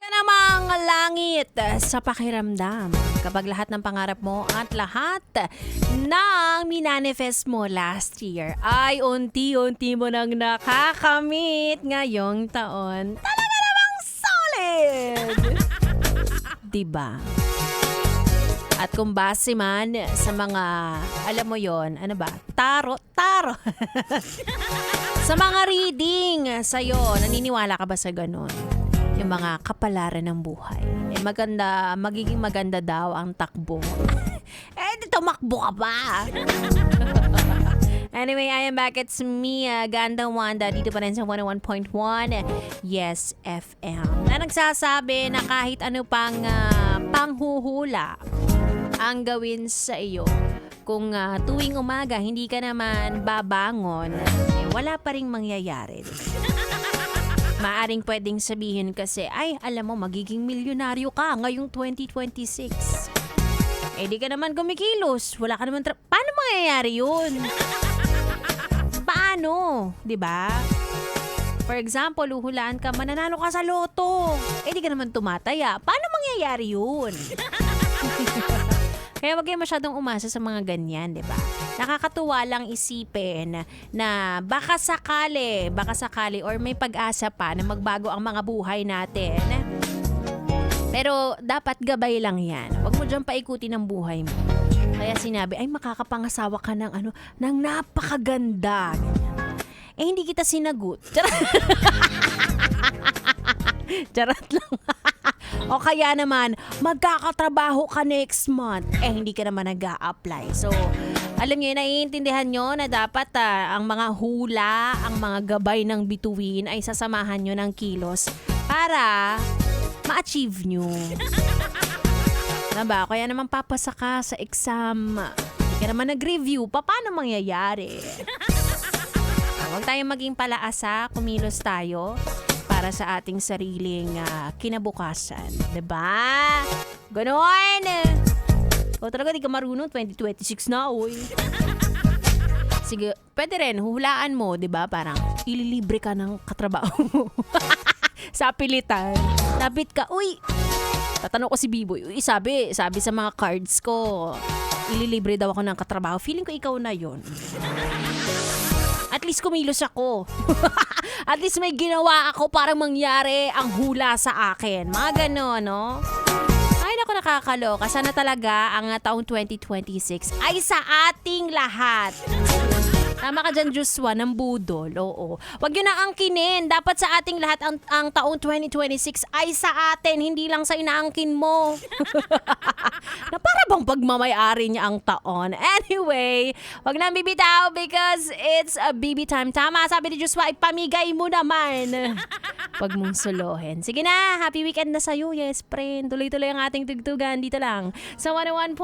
Namang langit sa pakiramdam kapag lahat ng pangarap mo at lahat ng minanifest mo last year ay unti-unti mo nang nakakamit ngayong taon. Talaga namang solid! Diba? At kung base man sa mga, alam mo yon, ano ba? Tarot. Sa mga reading sa'yo, naniniwala ka ba sa ganun? Yung mga kapalaran ng buhay. Magiging maganda daw ang takbo. Tumakbo ka pa. Anyway, I am back. It's me, Ganda Wanda, dito pa rin sa 101.1 Yes FM. Na nagsasabi na kahit ano pang panghuhula ang gawin sa iyo, kung tuwing umaga hindi ka naman babangon, wala pa ring mangyayari. Maaring pwedeng sabihin kasi, ay, alam mo, magiging milyonaryo ka ngayong 2026. Di ka naman gumikilos. Wala ka naman paano mangyayari yun? Paano? Diba? For example, uhulaan ka, mananalo ka sa loto. Di ka naman tumataya. Paano mangyayari yun? Kaya wag kayo masyadong umasa sa mga ganyan, di ba? Nakakatuwa lang isipin na baka sakali or may pag-asa pa na magbago ang mga buhay natin. Pero dapat gabay lang yan. Wag mo dyan paikutin ang buhay mo. Kaya sinabi, ay makakapangasawa ka ng napakaganda. Hindi kita sinagot. Charot lang. O kaya naman, magkakatrabaho ka next month. Hindi ka naman nag-a-apply. So, alam niyo, naiintindihan nyo na dapat ang mga hula, ang mga gabay ng bituin ay sasamahan nyo ng kilos para ma-achieve nyo. Diba? Kaya naman papasa ka sa exam. Hindi ka naman nag-review. Paano mangyayari? Huwag tayong maging palaasa, kumilos tayo para sa ating sariling kinabukasan. Diba? Ganon! O talaga di ka marunong, 2026 na, oy. Sige, pwede rin, huhulaan mo, diba? Parang ililibre ka ng katrabaho mo. Sa pilitan. Nabit ka, uy! Tatanong ko si Biboy, uy, sabi sa mga cards ko, ililibre daw ako ng katrabaho. Feeling ko ikaw na yon. At least kumilos ako. At least may ginawa ako para mangyari ang hula sa akin. Mga gano'n, no? Ay, naku, nakakaloka. Sana talaga ang taong 2026 ay sa ating lahat. Tama ka dyan, Joshua, ng budol. Oo. Huwag yun na angkinin. Dapat sa ating lahat ang taong 2026 ay sa atin, hindi lang sa inaangkin mo. Na para bang pagmamayari niya ang taon. Anyway, huwag na bibitaw because it's a BB time. Tama, sabi ni Joshua, ipamigay mo naman. Huwag mong suluhin. Sige na, happy weekend na sa'yo. Yes, friend. Tuloy-tuloy ang ating tugtugan dito lang sa 101.1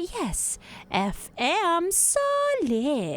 Yes FM Solid.